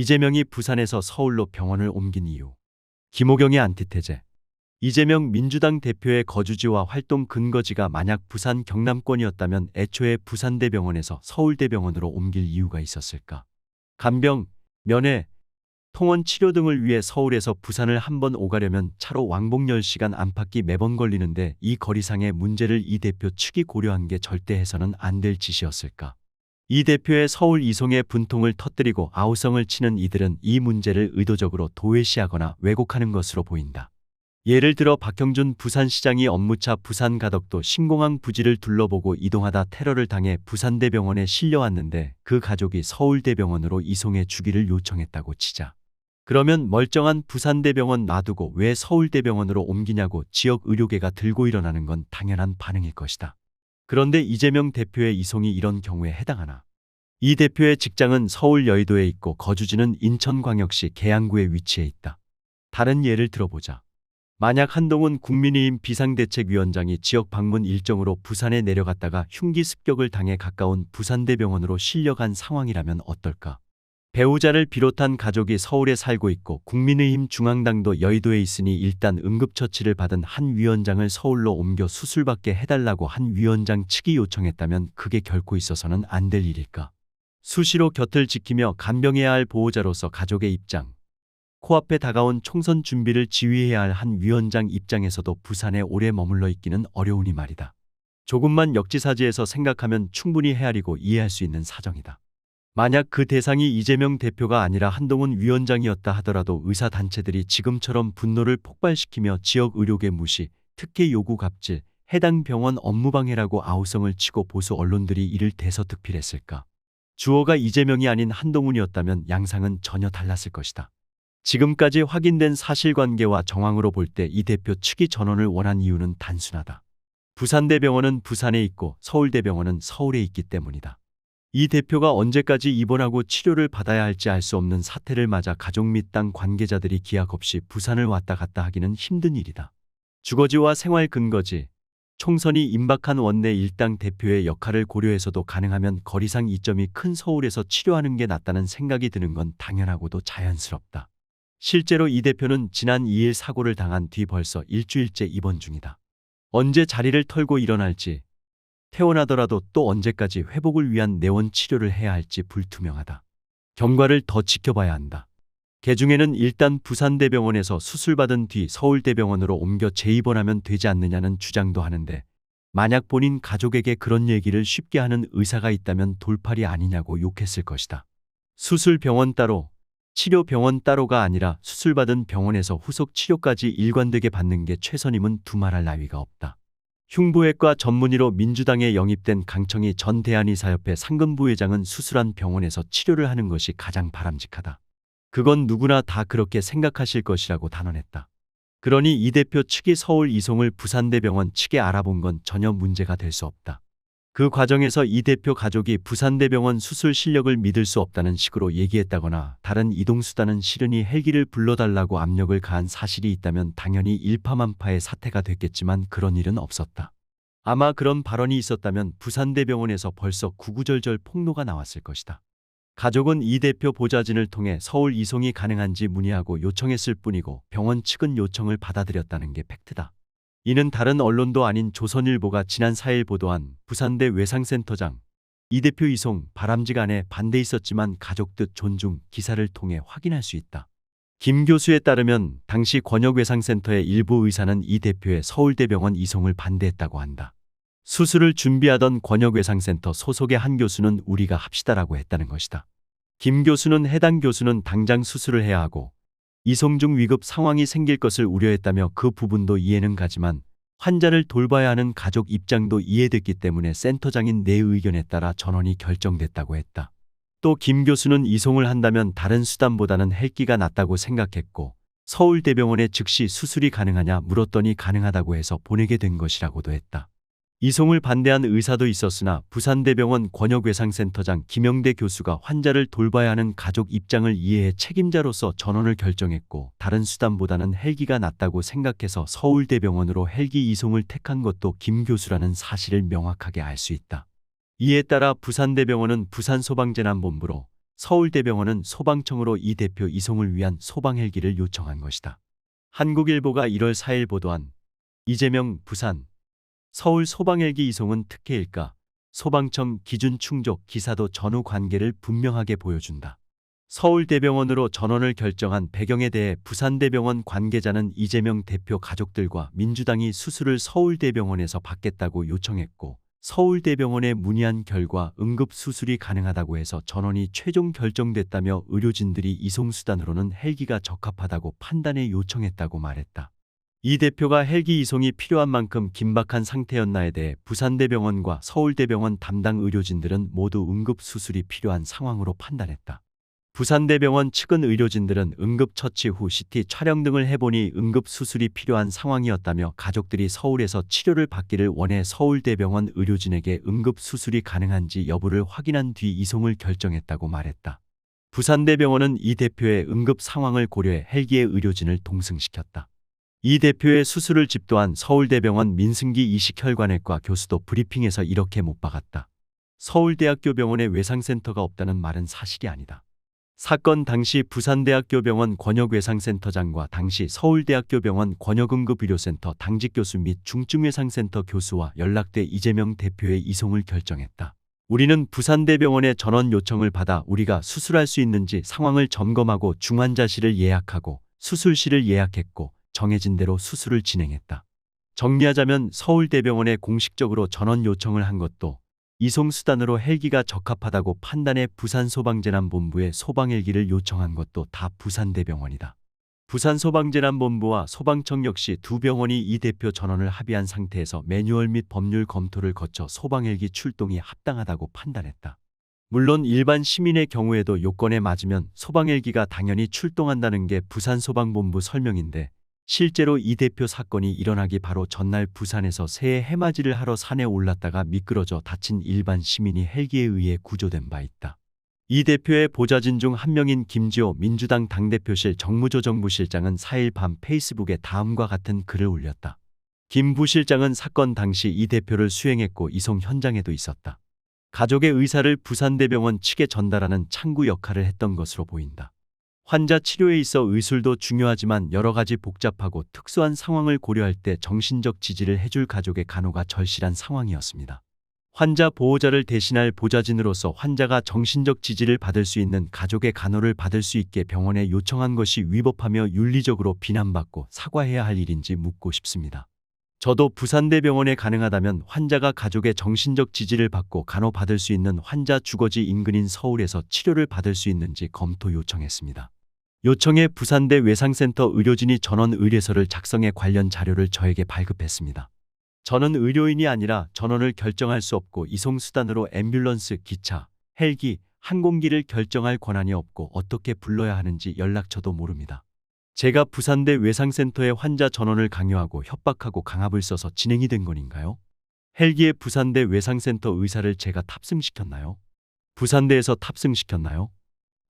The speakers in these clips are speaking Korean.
이재명이 부산에서 서울로 병원을 옮긴 이유. 김호경의 안티테제. 이재명 민주당 대표의 거주지와 활동 근거지가 만약 부산 경남권이었다면 애초에 부산대병원에서 서울대병원으로 옮길 이유가 있었을까? 간병, 면회, 통원 치료 등을 위해 서울에서 부산을 한번 오가려면 차로 왕복 10시간 안팎이 매번 걸리는데 이 거리상의 문제를 이 대표 측이 고려한 게 절대 해서는 안 될 짓이었을까? 이 대표의 서울 이송의 분통을 터뜨리고 아우성을 치는 이들은 이 문제를 의도적으로 도외시하거나 왜곡하는 것으로 보인다. 예를 들어 박형준 부산시장이 업무차 부산 가덕도 신공항 부지를 둘러보고 이동하다 테러를 당해 부산대병원에 실려왔는데 그 가족이 서울대병원으로 이송해 주기를 요청했다고 치자. 그러면 멀쩡한 부산대병원 놔두고 왜 서울대병원으로 옮기냐고 지역 의료계가 들고 일어나는 건 당연한 반응일 것이다. 그런데 이재명 대표의 이송이 이런 경우에 해당하나? 이 대표의 직장은 서울 여의도에 있고 거주지는 인천광역시 계양구에 위치해 있다. 다른 예를 들어보자. 만약 한동훈 국민의힘 비상대책위원장이 지역 방문 일정으로 부산에 내려갔다가 흉기 습격을 당해 가까운 부산대병원으로 실려간 상황이라면 어떨까? 배우자를 비롯한 가족이 서울에 살고 있고 국민의힘 중앙당도 여의도에 있으니 일단 응급처치를 받은 한 위원장을 서울로 옮겨 수술받게 해달라고 한 위원장 측이 요청했다면 그게 결코 있어서는 안 될 일일까? 수시로 곁을 지키며 간병해야 할 보호자로서 가족의 입장, 코앞에 다가온 총선 준비를 지휘해야 할 한 위원장 입장에서도 부산에 오래 머물러 있기는 어려우니 말이다. 조금만 역지사지해서 생각하면 충분히 헤아리고 이해할 수 있는 사정이다. 만약 그 대상이 이재명 대표가 아니라 한동훈 위원장이었다 하더라도 의사단체들이 지금처럼 분노를 폭발시키며 지역 의료계 무시, 특혜 요구 갑질, 해당 병원 업무방해라고 아우성을 치고 보수 언론들이 이를 대서특필했을까? 주어가 이재명이 아닌 한동훈이었다면 양상은 전혀 달랐을 것이다. 지금까지 확인된 사실관계와 정황으로 볼 때 이 대표 측이 전원을 원한 이유는 단순하다. 부산대병원은 부산에 있고 서울대병원은 서울에 있기 때문이다. 이 대표가 언제까지 입원하고 치료를 받아야 할지 알 수 없는 사태를 맞아 가족 및 땅 관계자들이 기약 없이 부산을 왔다 갔다 하기는 힘든 일이다. 주거지와 생활 근거지, 총선이 임박한 원내 일당 대표의 역할을 고려해서도 가능하면 거리상 이점이 큰 서울에서 치료하는 게 낫다는 생각이 드는 건 당연하고도 자연스럽다. 실제로 이 대표는 지난 2일 사고를 당한 뒤 벌써 일주일째 입원 중이다. 언제 자리를 털고 일어날지, 퇴원하더라도 또 언제까지 회복을 위한 내원 치료를 해야 할지 불투명하다. 경과를 더 지켜봐야 한다. 개중에는 일단 부산대병원에서 수술받은 뒤 서울대병원으로 옮겨 재입원하면 되지 않느냐는 주장도 하는데 만약 본인 가족에게 그런 얘기를 쉽게 하는 의사가 있다면 돌팔이 아니냐고 욕했을 것이다. 수술 병원 따로, 치료 병원 따로가 아니라 수술받은 병원에서 후속 치료까지 일관되게 받는 게 최선임은 두말할 나위가 없다. 흉부외과 전문의로 민주당에 영입된 강청희 전 대한의사협회 상근부회장은 수술한 병원에서 치료를 하는 것이 가장 바람직하다. 그건 누구나 다 그렇게 생각하실 것이라고 단언했다. 그러니 이 대표 측이 서울 이송을 부산대병원 측에 알아본 건 전혀 문제가 될 수 없다. 그 과정에서 이 대표 가족이 부산대병원 수술 실력을 믿을 수 없다는 식으로 얘기했다거나 다른 이동수단은 싫으니 헬기를 불러달라고 압력을 가한 사실이 있다면 당연히 일파만파의 사태가 됐겠지만 그런 일은 없었다. 아마 그런 발언이 있었다면 부산대병원에서 벌써 구구절절 폭로가 나왔을 것이다. 가족은 이 대표 보좌진을 통해 서울 이송이 가능한지 문의하고 요청했을 뿐이고 병원 측은 요청을 받아들였다는 게 팩트다. 이는 다른 언론도 아닌 조선일보가 지난 4일 보도한 부산대 외상센터장 이 대표 이송 바람직안에 반대 있었지만 가족 뜻 존중 기사를 통해 확인할 수 있다. 김 교수에 따르면 당시 권역외상센터의 일부 의사는 이 대표의 서울대병원 이송을 반대했다고 한다. 수술을 준비하던 권역외상센터 소속의 한 교수는 우리가 합시다라고 했다는 것이다. 김 교수는 해당 교수는 당장 수술을 해야 하고 이송 중 위급 상황이 생길 것을 우려했다며 그 부분도 이해는 가지만 환자를 돌봐야 하는 가족 입장도 이해됐기 때문에 센터장인 내 의견에 따라 전원이 결정됐다고 했다. 또 김 교수는 이송을 한다면 다른 수단보다는 헬기가 낫다고 생각했고 서울대병원에 즉시 수술이 가능하냐 물었더니 가능하다고 해서 보내게 된 것이라고도 했다. 이송을 반대한 의사도 있었으나 부산대병원 권역외상센터장 김영대 교수가 환자를 돌봐야 하는 가족 입장을 이해해 책임자로서 전원을 결정했고 다른 수단보다는 헬기가 낫다고 생각해서 서울대병원으로 헬기 이송을 택한 것도 김 교수라는 사실을 명확하게 알 수 있다. 이에 따라 부산대병원은 부산소방재난본부로 서울대병원은 소방청으로 이 대표 이송을 위한 소방헬기를 요청한 것이다. 한국일보가 1월 4일 보도한 이재명 부산 서울 소방헬기 이송은 특혜일까? 소방청 기준 충족 기사도 전후 관계를 분명하게 보여준다. 서울대병원으로 전원을 결정한 배경에 대해 부산대병원 관계자는 이재명 대표 가족들과 민주당이 수술을 서울대병원에서 받겠다고 요청했고 서울대병원에 문의한 결과 응급수술이 가능하다고 해서 전원이 최종 결정됐다며 의료진들이 이송수단으로는 헬기가 적합하다고 판단해 요청했다고 말했다. 이 대표가 헬기 이송이 필요한 만큼 긴박한 상태였나에 대해 부산대병원과 서울대병원 담당 의료진들은 모두 응급수술이 필요한 상황으로 판단했다. 부산대병원 측은 의료진들은 응급처치 후 CT 촬영 등을 해보니 응급수술이 필요한 상황이었다며 가족들이 서울에서 치료를 받기를 원해 서울대병원 의료진에게 응급수술이 가능한지 여부를 확인한 뒤 이송을 결정했다고 말했다. 부산대병원은 이 대표의 응급 상황을 고려해 헬기에 의료진을 동승시켰다. 이 대표의 수술을 집도한 서울대병원 민승기 이식혈관외과 교수도 브리핑에서 이렇게 못 박았다. 서울대학교 병원에 외상센터가 없다는 말은 사실이 아니다. 사건 당시 부산대학교 병원 권역외상센터장과 당시 서울대학교 병원 권역응급의료센터 당직 교수 및 중증외상센터 교수와 연락돼 이재명 대표의 이송을 결정했다. 우리는 부산대병원의 전원 요청을 받아 우리가 수술할 수 있는지 상황을 점검하고 중환자실을 예약하고 수술실을 예약했고 정해진 대로 수술을 진행했다. 정리하자면 서울대병원에 공식적으로 전원 요청을 한 것도 이송수단으로 헬기가 적합하다고 판단해 부산소방재난본부에 소방헬기를 요청한 것도 다 부산대병원이다. 부산소방재난본부와 소방청 역시 두 병원이 이 대표 전원을 합의한 상태에서 매뉴얼 및 법률 검토를 거쳐 소방헬기 출동이 합당하다고 판단했다. 물론 일반 시민의 경우에도 요건에 맞으면 소방헬기가 당연히 출동한다는 게 부산소방본부 설명인데 실제로 이 대표 사건이 일어나기 바로 전날 부산에서 새해 해맞이를 하러 산에 올랐다가 미끄러져 다친 일반 시민이 헬기에 의해 구조된 바 있다. 이 대표의 보좌진 중 한 명인 김지호 민주당 당대표실 정무조정부실장은 4일 밤 페이스북에 다음과 같은 글을 올렸다. 김 부실장은 사건 당시 이 대표를 수행했고 이송 현장에도 있었다. 가족의 의사를 부산대병원 측에 전달하는 창구 역할을 했던 것으로 보인다. 환자 치료에 있어 의술도 중요하지만 여러 가지 복잡하고 특수한 상황을 고려할 때 정신적 지지를 해줄 가족의 간호가 절실한 상황이었습니다. 환자 보호자를 대신할 보좌진으로서 환자가 정신적 지지를 받을 수 있는 가족의 간호를 받을 수 있게 병원에 요청한 것이 위법하며 윤리적으로 비난받고 사과해야 할 일인지 묻고 싶습니다. 저도 부산대병원에 가능하다면 환자가 가족의 정신적 지지를 받고 간호받을 수 있는 환자 주거지 인근인 서울에서 치료를 받을 수 있는지 검토 요청했습니다. 요청에 부산대 외상센터 의료진이 전원 의뢰서를 작성해 관련 자료를 저에게 발급했습니다. 저는 의료인이 아니라 전원을 결정할 수 없고 이송수단으로 앰뷸런스, 기차, 헬기, 항공기를 결정할 권한이 없고 어떻게 불러야 하는지 연락처도 모릅니다. 제가 부산대 외상센터에 환자 전원을 강요하고 협박하고 강압을 써서 진행이 된 건인가요? 헬기에 부산대 외상센터 의사를 제가 탑승시켰나요? 부산대에서 탑승시켰나요?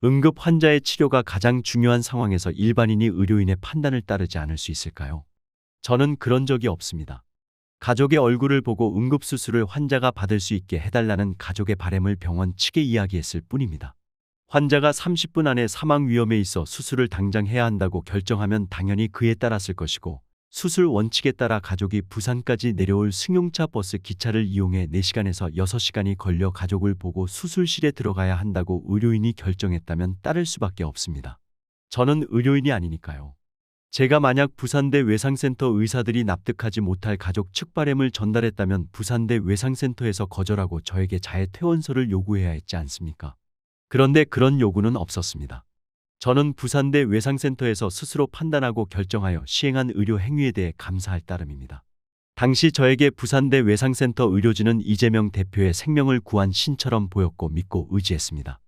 응급 환자의 치료가 가장 중요한 상황에서 일반인이 의료인의 판단을 따르지 않을 수 있을까요? 저는 그런 적이 없습니다. 가족의 얼굴을 보고 응급수술을 환자가 받을 수 있게 해달라는 가족의 바람을 병원 측에 이야기했을 뿐입니다. 환자가 30분 안에 사망 위험에 있어 수술을 당장 해야 한다고 결정하면 당연히 그에 따랐을 것이고 수술 원칙에 따라 가족이 부산까지 내려올 승용차 버스 기차를 이용해 4시간에서 6시간이 걸려 가족을 보고 수술실에 들어가야 한다고 의료인이 결정했다면 따를 수밖에 없습니다. 저는 의료인이 아니니까요. 제가 만약 부산대 외상센터 의사들이 납득하지 못할 가족 측 바람을 전달했다면 부산대 외상센터에서 거절하고 저에게 자해 퇴원서를 요구해야 했지 않습니까? 그런데 그런 요구는 없었습니다. 저는 부산대 외상센터에서 스스로 판단하고 결정하여 시행한 의료 행위에 대해 감사할 따름입니다. 당시 저에게 부산대 외상센터 의료진은 이재명 대표의 생명을 구한 신처럼 보였고 믿고 의지했습니다.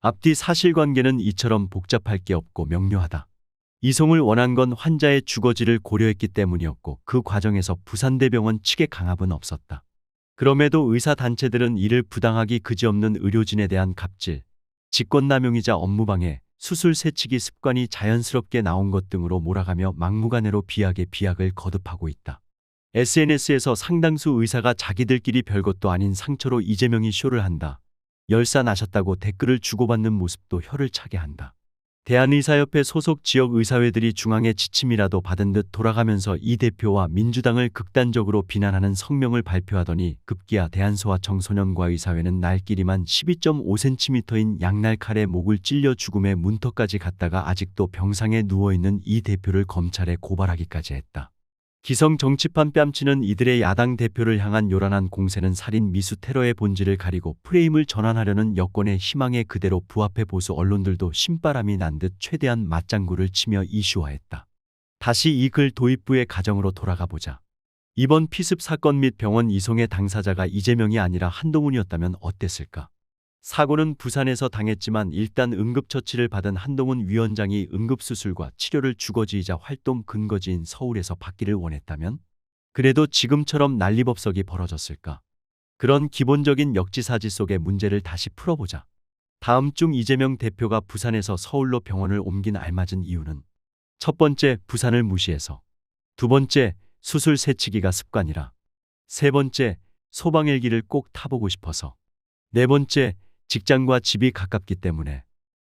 앞뒤 사실관계는 이처럼 복잡할 게 없고 명료하다. 이송을 원한 건 환자의 주거지를 고려했기 때문이었고 그 과정에서 부산대병원 측의 강압은 없었다. 그럼에도 의사단체들은 이를 부당하기 그지없는 의료진에 대한 갑질, 직권남용이자 업무방해, 수술 새치기 습관이 자연스럽게 나온 것 등으로 몰아가며 막무가내로 비약에 비약을 거듭하고 있다. SNS에서 상당수 의사가 자기들끼리 별것도 아닌 상처로 이재명이 쇼를 한다. 열사나셨다고 댓글을 주고받는 모습도 혀를 차게 한다. 대한의사협회 소속 지역 의사회들이 중앙의 지침이라도 받은 듯 돌아가면서 이 대표와 민주당을 극단적으로 비난하는 성명을 발표하더니 급기야 대한소아 청소년과의사회는 날끼리만 12.5cm인 양날 칼에 목을 찔려 죽음의 문턱까지 갔다가 아직도 병상에 누워있는 이 대표를 검찰에 고발하기까지 했다. 기성 정치판 뺨치는 이들의 야당 대표를 향한 요란한 공세는 살인 미수 테러의 본질을 가리고 프레임을 전환하려는 여권의 희망에 그대로 부합해 보수 언론들도 신바람이 난 듯 최대한 맞장구를 치며 이슈화했다. 다시 이 글 도입부의 가정으로 돌아가 보자. 이번 피습 사건 및 병원 이송의 당사자가 이재명이 아니라 한동훈이었다면 어땠을까? 사고는 부산에서 당했지만 일단 응급처치를 받은 한동훈 위원장이 응급수술과 치료를 주거지이자 활동 근거지인 서울에서 받기를 원했다면? 그래도 지금처럼 난리법석이 벌어졌을까? 그런 기본적인 역지사지 속의 문제를 다시 풀어보자. 다음 중 이재명 대표가 부산에서 서울로 병원을 옮긴 알맞은 이유는? 첫 번째, 부산을 무시해서. 두 번째, 수술 새치기가 습관이라. 세 번째, 소방헬기를 꼭 타보고 싶어서. 네 번째, 직장과 집이 가깝기 때문에.